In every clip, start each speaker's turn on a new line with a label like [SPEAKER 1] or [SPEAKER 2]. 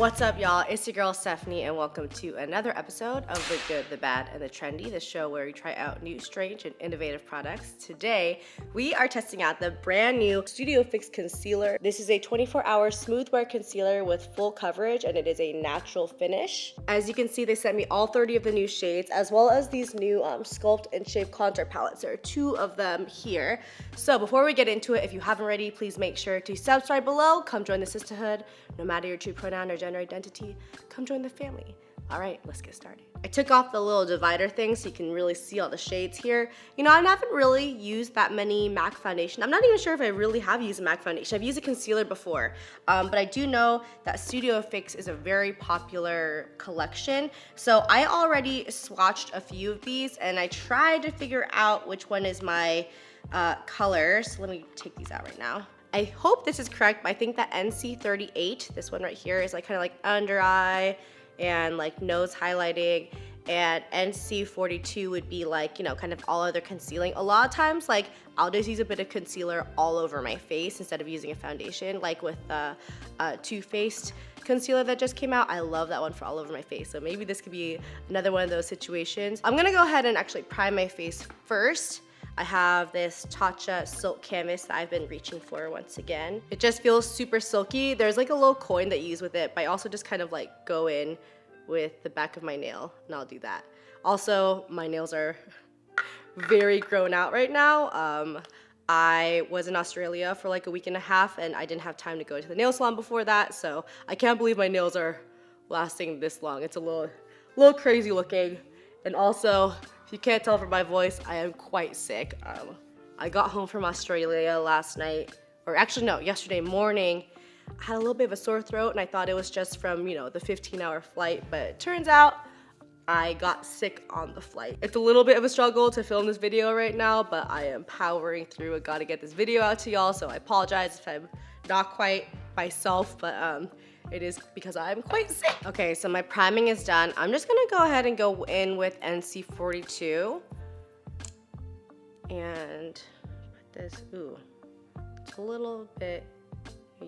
[SPEAKER 1] What's up, y'all? It's your girl Stephanie, and welcome to another episode of The Good, the Bad, and the Trendy, the show where we try out new, strange, and innovative products. Today, we are testing out the brand new Studio Fix Concealer. This is a 24-hour smooth wear concealer with full coverage, and it is a natural finish. As you can see, they sent me all 30 of the new shades, as well as these new Sculpt and Shape Contour palettes. There are 2 of them here. So before we get into it, if you haven't already, please make sure to subscribe below. Come join the sisterhood. No matter your true pronoun or gender identity, come join the family. All right, let's get started. I took off the little divider thing so you can really see all the shades here. You know, I haven't really used that many MAC foundation. I'm not even sure if I really have used a MAC foundation. I've used a concealer before, but I do know that Studio Fix is a very popular collection. So I already swatched a few of these and I tried to figure out which one is my color. So let me take these out right now. I hope this is correct, but I think that NC38, this one right here, is like kind of like under eye and like nose highlighting, and NC42 would be like, you know, kind of all other concealing. A lot of times, like, I'll just use a bit of concealer all over my face instead of using a foundation, like with the Too Faced concealer that just came out. I love that one for all over my face, so maybe this could be another one of those situations. I'm gonna go ahead and actually prime my face first. I have this Tatcha silk canvas that I've been reaching for once again. It just feels super silky. There's like a little coin that you use with it, but I also just kind of like go in with the back of my nail, and I'll do that. Also, my nails are very grown out right now. I was in Australia for like a week and a half, and I didn't have time to go to the nail salon before that, so I can't believe my nails are lasting this long. It's a little crazy looking. And also, if you can't tell from my voice, I am quite sick. I got home from Australia last night, or actually no, yesterday morning. I had a little bit of a sore throat and I thought it was just from, you know, the 15-hour flight, but it turns out I got sick on the flight. It's a little bit of a struggle to film this video right now, but I am powering through. I gotta get this video out to y'all, so I apologize if I'm not quite myself, but it is because I'm quite sick. Okay, so my priming is done. I'm just gonna go ahead and go in with NC42 and put this, ooh, it's a little bit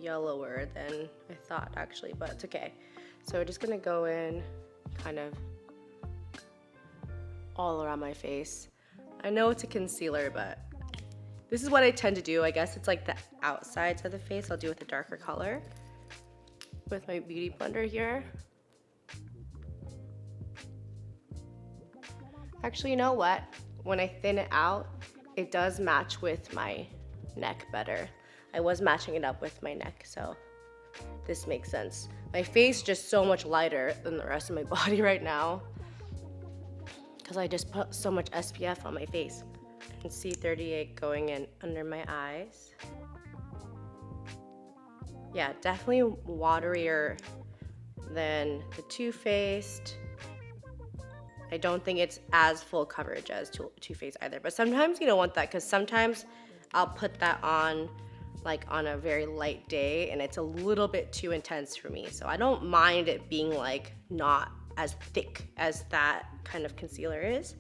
[SPEAKER 1] yellower than I thought actually, but it's okay. So we're just gonna go in kind of all around my face. I know it's a concealer, but this is what I tend to do. I guess it's like the outsides of the face. I'll do with a darker color with my beauty blender here. Actually, you know what? When I thin it out, it does match with my neck better. I was matching it up with my neck, so this makes sense. My face is just so much lighter than the rest of my body right now because I just put so much SPF on my face. And C38 going in under my eyes. Yeah, definitely waterier than the Too Faced. I don't think it's as full coverage as Too Faced either, but sometimes you don't want that because sometimes I'll put that on like on a very light day and it's a little bit too intense for me. So I don't mind it being like not as thick as that kind of concealer is.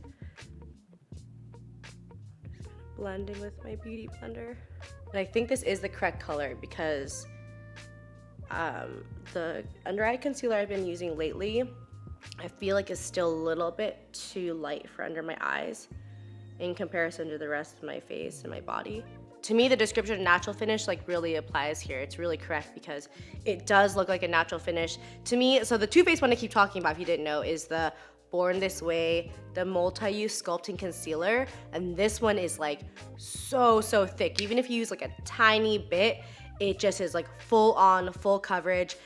[SPEAKER 1] Blending with my beauty blender. And I think this is the correct color because the under eye concealer I've been using lately, I feel like it's still a little bit too light for under my eyes in comparison to the rest of my face and my body. To me, the description natural finish like really applies here. It's really correct because it does look like a natural finish to me. So the Too Faced one I keep talking about, if you didn't know, is the Born This Way, the multi-use sculpting concealer, and this one is like so thick. Even if you use like a tiny bit, it just is like full on, full coverage.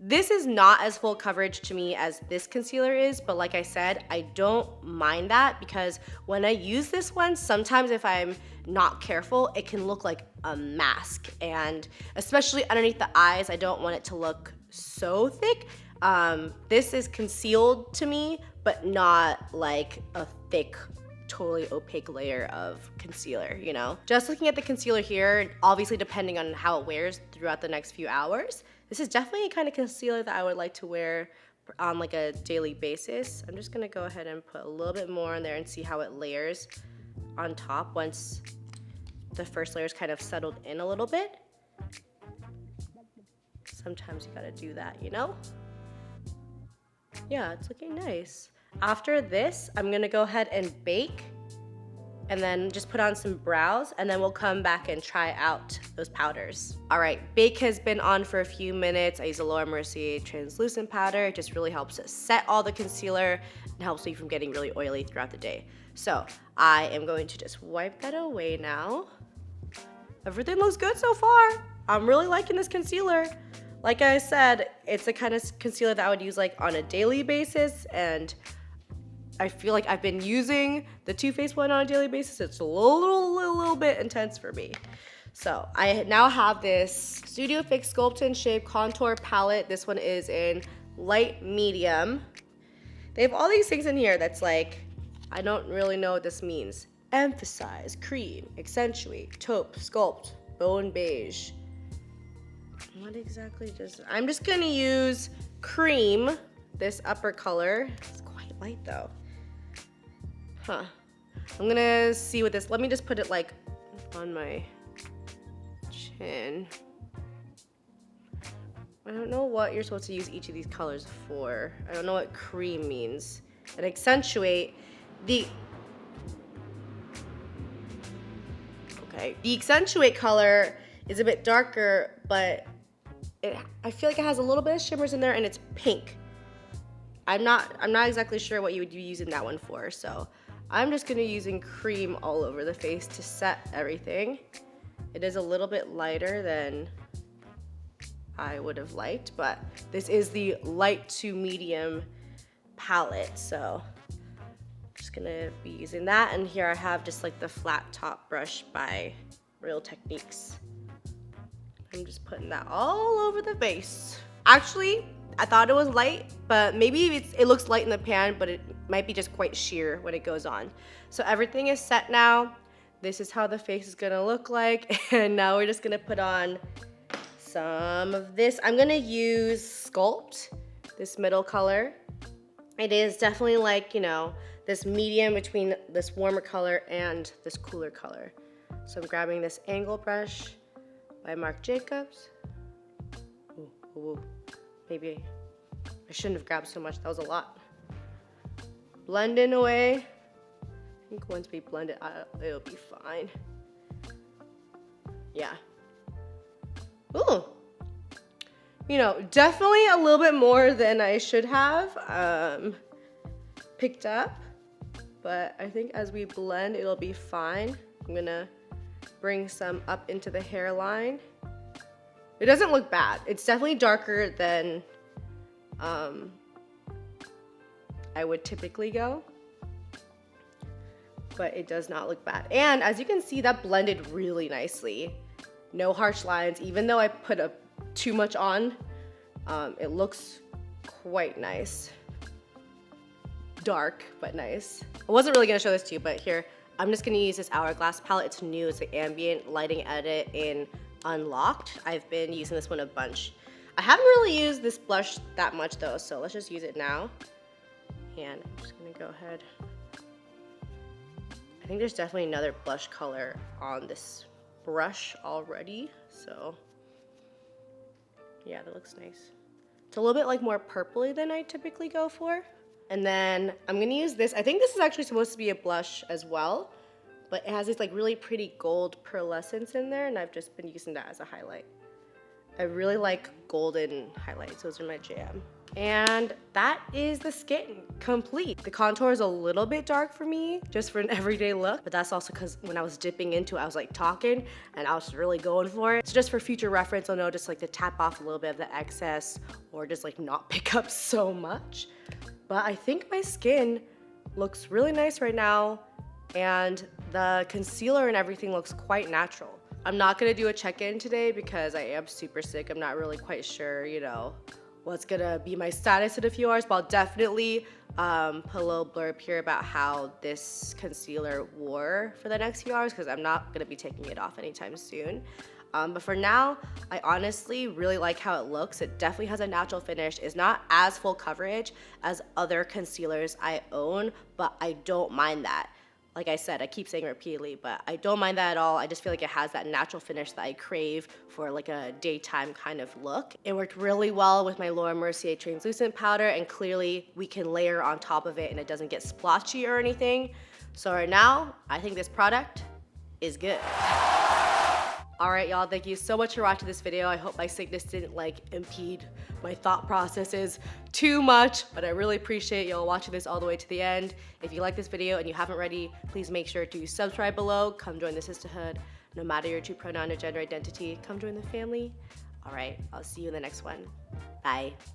[SPEAKER 1] This is not as full coverage to me as this concealer is, but like I said, I don't mind that because when I use this one, sometimes if I'm not careful, it can look like a mask, and especially underneath the eyes, I don't want it to look so thick. This is concealed to me, but not like a thick, totally opaque layer of concealer, you know? Just looking at the concealer here, obviously depending on how it wears throughout the next few hours, this is definitely a kind of concealer that I would like to wear on like a daily basis. I'm just gonna go ahead and put a little bit more in there and see how it layers on top once the first layer is kind of settled in a little bit. Sometimes you gotta do that, you know? Yeah, it's looking nice. After this, I'm gonna go ahead and bake and then just put on some brows, and then we'll come back and try out those powders. All right, bake has been on for a few minutes. I use a Laura Mercier translucent powder. It just really helps to set all the concealer and helps me from getting really oily throughout the day. So I am going to just wipe that away now. Everything looks good so far. I'm really liking this concealer. Like I said, it's the kind of concealer that I would use like on a daily basis, and I feel like I've been using the Too Faced one on a daily basis. It's a little bit intense for me. So I now have this Studio Fix Sculpt and Shape Contour Palette. This one is in light medium. They have all these things in here that's like, I don't really know what this means. Emphasize, cream, accentuate, taupe, sculpt, bone beige. What exactly does, I'm just gonna use cream, this upper color. It's quite light though. Huh. I'm gonna see what this, let me just put it like on my chin. I don't know what you're supposed to use each of these colors for. I don't know what cream means. And accentuate, the accentuate color is a bit darker, but I feel like it has a little bit of shimmers in there, and it's pink. I'm not exactly sure what you would be using that one for, so I'm just gonna be using cream all over the face to set everything. It is a little bit lighter than I would have liked, but this is the light to medium palette, so I'm just gonna be using that. And here I have just like the flat top brush by Real Techniques. I'm just putting that all over the base. Actually, I thought it was light, but maybe it looks light in the pan, but it might be just quite sheer when it goes on. So everything is set now. This is how the face is gonna look like. And now we're just gonna put on some of this. I'm gonna use Sculpt, this middle color. It is definitely like, you know, this medium between this warmer color and this cooler color. So I'm grabbing this angle brush by Marc Jacobs. Ooh. Maybe I shouldn't have grabbed so much, that was a lot. Blending away. I think once we blend it out, it'll be fine. Yeah. Ooh. You know, definitely a little bit more than I should have picked up. But I think as we blend, it'll be fine. I'm gonna bring some up into the hairline. It doesn't look bad. It's definitely darker than I would typically go, but it does not look bad. And as you can see, that blended really nicely. No harsh lines. Even though I put too much on, it looks quite nice. Dark, but nice. I wasn't really gonna show this to you, but here, I'm just gonna use this Hourglass palette. It's new, it's the ambient lighting edit in Unlocked. I've been using this one a bunch. I haven't really used this blush that much though, so let's just use it now. And I'm just gonna go ahead. I think there's definitely another blush color on this brush already, so yeah, that looks nice. It's a little bit like more purpley than I typically go for. And then I'm gonna use this. I think this is actually supposed to be a blush as well, but it has this like really pretty gold pearlescence in there, and I've just been using that as a highlight. I really like golden highlights, those are my jam. And that is the skin complete. The contour is a little bit dark for me, just for an everyday look, but that's also because when I was dipping into it, I was like talking and I was really going for it. So just for future reference, I'll know just like to tap off a little bit of the excess or just like not pick up so much. But I think my skin looks really nice right now, and the concealer and everything looks quite natural. I'm not gonna do a check-in today because I am super sick. I'm not really quite sure, you know, what's gonna be my status in a few hours, but I'll definitely put a little blurb here about how this concealer wore for the next few hours because I'm not gonna be taking it off anytime soon. But for now, I honestly really like how it looks. It definitely has a natural finish. It's not as full coverage as other concealers I own, but I don't mind that. Like I said, I keep saying it repeatedly, but I don't mind that at all. I just feel like it has that natural finish that I crave for like a daytime kind of look. It worked really well with my Laura Mercier translucent powder, and clearly we can layer on top of it and it doesn't get splotchy or anything. So right now, I think this product is good. All right, y'all, thank you so much for watching this video. I hope my sickness didn't like impede my thought processes too much, but I really appreciate y'all watching this all the way to the end. If you like this video and you haven't already, please make sure to subscribe below. Come join the sisterhood. No matter your true pronoun or gender identity, come join the family. All right, I'll see you in the next one. Bye.